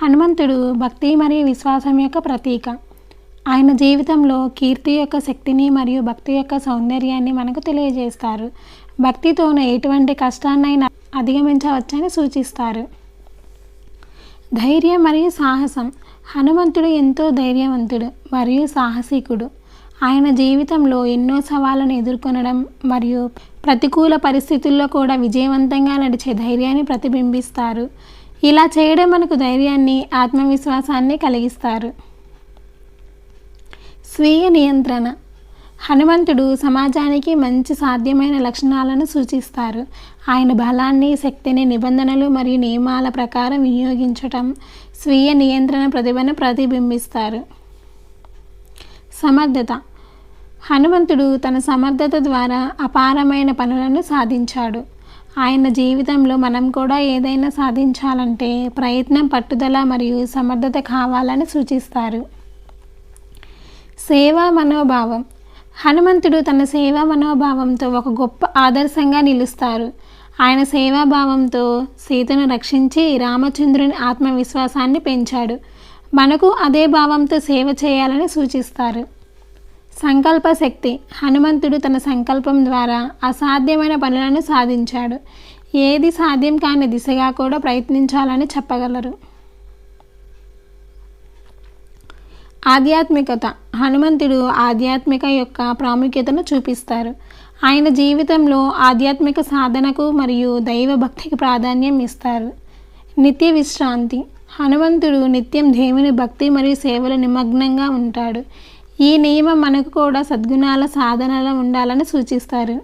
హనుమంతుడు భక్తి మరియు విశ్వాసం యొక్క ప్రతీక. ఆయన జీవితంలో కీర్తి యొక్క శక్తిని మరియు భక్తి యొక్క సౌందర్యాన్ని మనకు తెలియజేస్తారు. భక్తితోనే ఎటువంటి కష్టాన్నైనా అధిగమించవచ్చని సూచిస్తారు. ధైర్యం మరియు సాహసం. హనుమంతుడు ఎంతో ధైర్యవంతుడు మరియు సాహసికుడు. ఆయన జీవితంలో ఎన్నో సవాళ్ళను ఎదుర్కొనడం మరియు ప్రతికూల పరిస్థితుల్లో కూడా విజయవంతంగా నడిచే ధైర్యాన్ని ప్రతిబింబిస్తారు. ఇలా చేయడం మనకు ధైర్యాన్ని, ఆత్మవిశ్వాసాన్ని కలిగిస్తారు. స్వీయ నియంత్రణ. హనుమంతుడు సమాజానికి మంచి సాధ్యమైన లక్షణాలను సూచిస్తారు. ఆయన బలాన్ని, శక్తిని నిబంధనలు మరియు నియమాల ప్రకారం వినియోగించటం, స్వీయ నియంత్రణ ప్రతిభను ప్రతిబింబిస్తారు. సమర్థత. హనుమంతుడు తన సమర్థత ద్వారా అపారమైన పనులను సాధించాడు. ఆయన జీవితంలో మనం కూడా ఏదైనా సాధించాలంటే ప్రయత్నం, పట్టుదల మరియు సమర్థత కావాలని సూచిస్తారు. సేవా మనోభావం. హనుమంతుడు తన సేవా మనోభావంతో ఒక గొప్ప ఆదర్శంగా నిలుస్తారు. ఆయన సేవాభావంతో సీతను రక్షించి రామచంద్రుని ఆత్మవిశ్వాసాన్ని పెంచాడు. మనకు అదే భావంతో సేవ చేయాలని సూచిస్తారు. సంకల్ప శక్తి. హనుమంతుడు తన సంకల్పం ద్వారా అసాధ్యమైన పనులను సాధించాడు. ఏది సాధ్యం కాని దిశగా కూడా ప్రయత్నించాలని చెప్పగలరు. ఆధ్యాత్మికత. హనుమంతుడు ఆధ్యాత్మిక యొక్క ప్రాముఖ్యతను చూపిస్తారు. ఆయన జీవితంలో ఆధ్యాత్మిక సాధనకు మరియు దైవభక్తికి ప్రాధాన్యం ఇస్తారు. నిత్య విశ్రాంతి. హనుమంతుడు నిత్యం దేవుని భక్తి మరియు సేవలో నిమగ్నంగా ఉంటాడు. ఈ నియమం మనకు కూడా సద్గుణాల సాధనలో ఉండాలని సూచిస్తారు.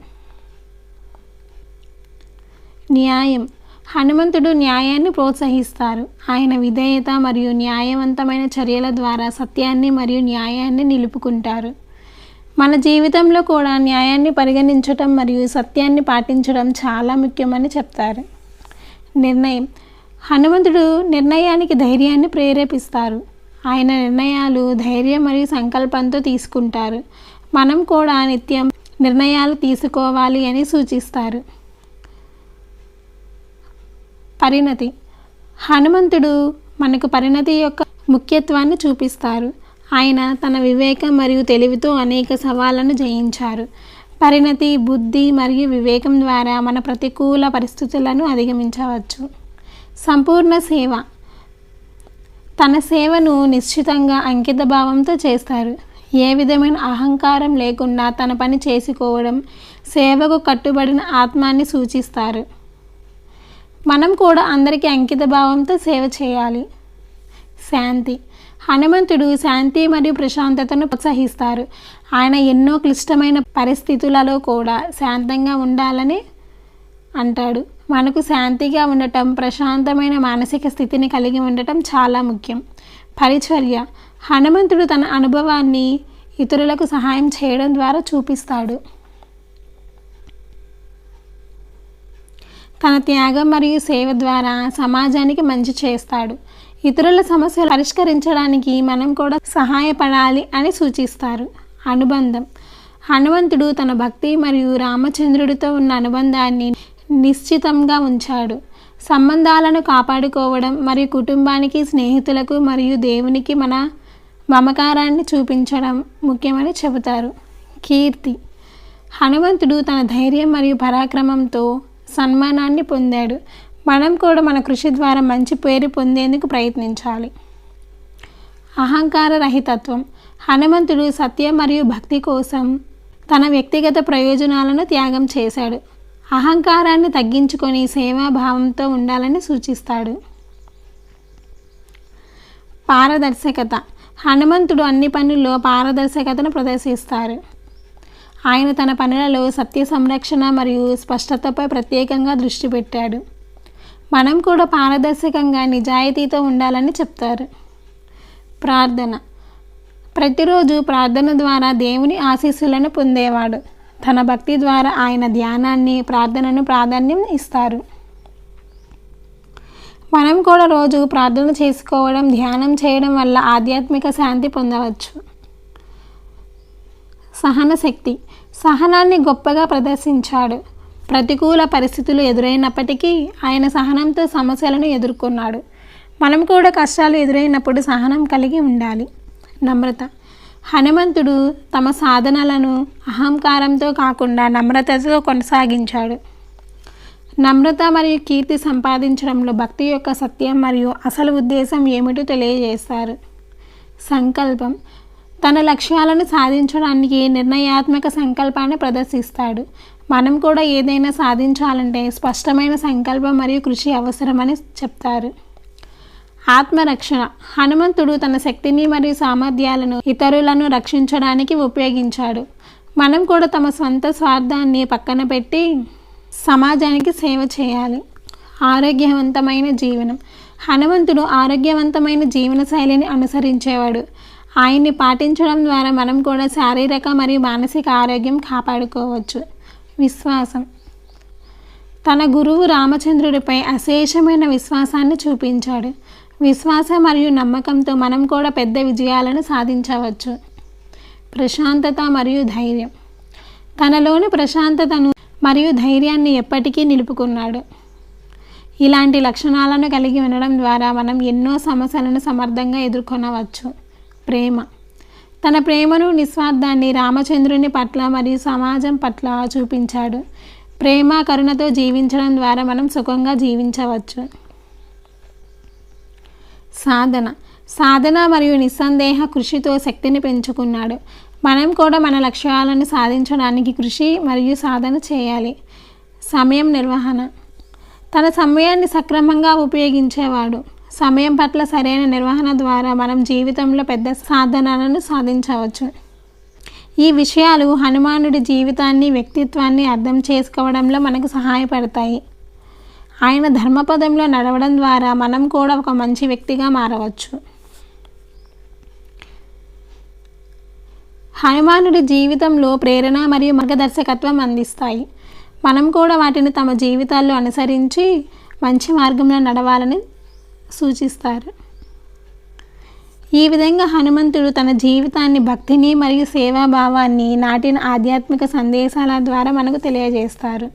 న్యాయం. హనుమంతుడు న్యాయాన్ని ప్రోత్సహిస్తారు. ఆయన విధేయత మరియు న్యాయవంతమైన చర్యల ద్వారా సత్యాన్ని మరియు న్యాయాన్ని నిలుపుకుంటారు. మన జీవితంలో కూడా న్యాయాన్ని పరిగణించటం మరియు సత్యాన్ని పాటించడం చాలా ముఖ్యమని చెప్తారు. నిర్ణయం. హనుమంతుడు నిర్ణయానికి ధైర్యాన్ని ప్రేరేపిస్తారు. ఆయన నిర్ణయాలు ధైర్యం మరియు సంకల్పంతో తీసుకుంటారు. మనం కూడా నిత్యం నిర్ణయాలు తీసుకోవాలి అని సూచిస్తారు. పరిణతి. హనుమంతుడు మనకు పరిణతి యొక్క ముఖ్యత్వాన్ని చూపిస్తారు. ఆయన తన వివేకం మరియు తెలివితో అనేక సవాళ్లను జయించారు. పరిణతి, బుద్ధి మరియు వివేకం ద్వారా మన ప్రతికూల పరిస్థితులను అధిగమించవచ్చు. సంపూర్ణ సేవ. తన సేవను నిశ్చితంగా అంకిత భావంతో చేస్తారు. ఏ విధమైన అహంకారం లేకుండా తన పని చేసుకోవడం సేవకు కట్టుబడిన ఆత్మాన్ని సూచిస్తారు. మనం కూడా అందరికీ అంకిత భావంతో సేవ చేయాలి. శాంతి. హనుమంతుడు శాంతి మరియు ప్రశాంతతను ప్రోత్సహిస్తారు. ఆయన ఎన్నో క్లిష్టమైన పరిస్థితులలో కూడా శాంతంగా ఉండాలని అంటాడు. మనకు శాంతిగా ఉండటం, ప్రశాంతమైన మానసిక స్థితిని కలిగి ఉండటం చాలా ముఖ్యం. పరిచర్య. హనుమంతుడు తన అనుభవాన్ని ఇతరులకు సహాయం చేయడం ద్వారా చూపిస్తాడు. తన త్యాగం మరియు సేవ ద్వారా సమాజానికి మంచి చేస్తాడు. ఇతరుల సమస్యలు పరిష్కరించడానికి మనం కూడా సహాయపడాలి అని సూచిస్తారు. అనుబంధం. హనుమంతుడు తన భక్తి మరియు రామచంద్రుడితో ఉన్న అనుబంధాన్ని నిశ్చితంగా ఉంచాడు. సంబంధాలను కాపాడుకోవడం మరియు కుటుంబానికి, స్నేహితులకు మరియు దేవునికి మన మమకారాన్ని చూపించడం ముఖ్యమని చెబుతారు. కీర్తి. హనుమంతుడు తన ధైర్యం మరియు పరాక్రమంతో సన్మానాన్ని పొందాడు. మనం కూడా మన కృషి ద్వారా మంచి పేరు పొందేందుకు ప్రయత్నించాలి. అహంకార రహితత్వం. హనుమంతుడు సత్యం మరియు భక్తి కోసం తన వ్యక్తిగత ప్రయోజనాలను త్యాగం చేశాడు. అహంకారాన్ని తగ్గించుకొని సేవాభావంతో ఉండాలని సూచిస్తాడు. పారదర్శకత. హనుమంతుడు అన్ని పనుల్లో పారదర్శకతను ప్రదర్శిస్తారు. ఆయన తన పనులలో సత్య సంరక్షణ మరియు స్పష్టతపై ప్రత్యేకంగా దృష్టి పెట్టాడు. మనం కూడా పారదర్శకంగా, నిజాయితీతో ఉండాలని చెప్తారు. ప్రార్థన. ప్రతిరోజు ప్రార్థన ద్వారా దేవుని ఆశీస్సులను పొందేవాడు. తన భక్తి ద్వారా ఆయన ధ్యానాన్ని, ప్రార్థనను ప్రాధాన్యం ఇస్తారు. మనం కూడా రోజు ప్రార్థన చేసుకోవడం, ధ్యానం చేయడం వల్ల ఆధ్యాత్మిక శాంతి పొందవచ్చు. సహనశక్తి. సహనాన్ని గొప్పగా ప్రదర్శించాడు. ప్రతికూల పరిస్థితులు ఎదురైనప్పటికీ ఆయన సహనంతో సమస్యలను ఎదుర్కొన్నాడు. మనం కూడా కష్టాలు ఎదురైనప్పుడు సహనం కలిగి ఉండాలి. నమ్రత. హనుమంతుడు తమ సాధనలను అహంకారంతో కాకుండా నమ్రతతో కొనసాగించాడు. నమ్రత మరియు కీర్తి సంపాదించడంలో భక్తి యొక్క సత్యం మరియు అసలు ఉద్దేశం ఏమిటో తెలియజేస్తారు. సంకల్పం. తన లక్ష్యాలను సాధించడానికి నిర్ణయాత్మక సంకల్పాన్ని ప్రదర్శిస్తాడు. మనం కూడా ఏదైనా సాధించాలంటే స్పష్టమైన సంకల్పం మరియు కృషి అవసరమని చెప్తారు. ఆత్మరక్షణ. హనుమంతుడు తన శక్తిని మరియు సామర్థ్యాలను ఇతరులను రక్షించడానికి ఉపయోగించాడు. మనం కూడా తమ స్వంత స్వార్థాన్ని పక్కన పెట్టి సమాజానికి సేవ చేయాలి. ఆరోగ్యవంతమైన జీవనం. హనుమంతుడు ఆరోగ్యవంతమైన జీవన శైలిని అనుసరించేవాడు. ఆయన్ని పాటించడం ద్వారా మనం కూడా శారీరక మరియు మానసిక ఆరోగ్యం కాపాడుకోవచ్చు. విశ్వాసం. తన గురువు రామచంద్రుడిపై అశేషమైన విశ్వాసాన్ని చూపించాడు. విశ్వాసం మరియు నమ్మకంతో మనం కూడా పెద్ద విజయాలను సాధించవచ్చు. ప్రశాంతత మరియు ధైర్యం. తనలోని ప్రశాంతతను మరియు ధైర్యాన్ని ఎప్పటికీ నిలుపుకున్నాడు. ఇలాంటి లక్షణాలను కలిగి ఉండడం ద్వారా మనం ఎన్నో సమస్యలను సమర్థంగా ఎదుర్కొనవచ్చు. ప్రేమ. తన ప్రేమను నిస్వార్థాన్ని రామచంద్రుని పట్ల మరియు సమాజం పట్ల చూపించాడు. ప్రేమ కరుణతో జీవించడం ద్వారా మనం సుఖంగా జీవించవచ్చు. సాధన మరియు నిస్సందేహ కృషితో శక్తిని పెంచుకున్నాడు. మనం కూడా మన లక్ష్యాలను సాధించడానికి కృషి మరియు సాధన చేయాలి. సమయం నిర్వహణ. తన సమయాన్ని సక్రమంగా ఉపయోగించేవాడు. సమయం పట్ల సరైన నిర్వహణ ద్వారా మనం జీవితంలో పెద్ద సాధనలను సాధించవచ్చు. ఈ విషయాలు హనుమానుడి జీవితాన్ని వ్యక్తిత్వాన్ని అర్థం చేసుకోవడంలో మనకు సహాయపడతాయి. ఆయన ధర్మపదంలో నడవడం ద్వారా మనం కూడా ఒక మంచి వ్యక్తిగా మారవచ్చు. హనుమానుడి జీవితంలో ప్రేరణ మరియు మార్గదర్శకత్వం అందిస్తాయి. మనం కూడా వాటిని తమ జీవితాల్లో అనుసరించి మంచి మార్గంలో నడవాలని సూచిస్తారు. ఈ విధంగా హనుమంతుడు తన జీవితాన్ని భక్తిని మరియు సేవాభావాన్ని నాటిన ఆధ్యాత్మిక సందేశాల ద్వారా మనకు తెలియజేస్తారు.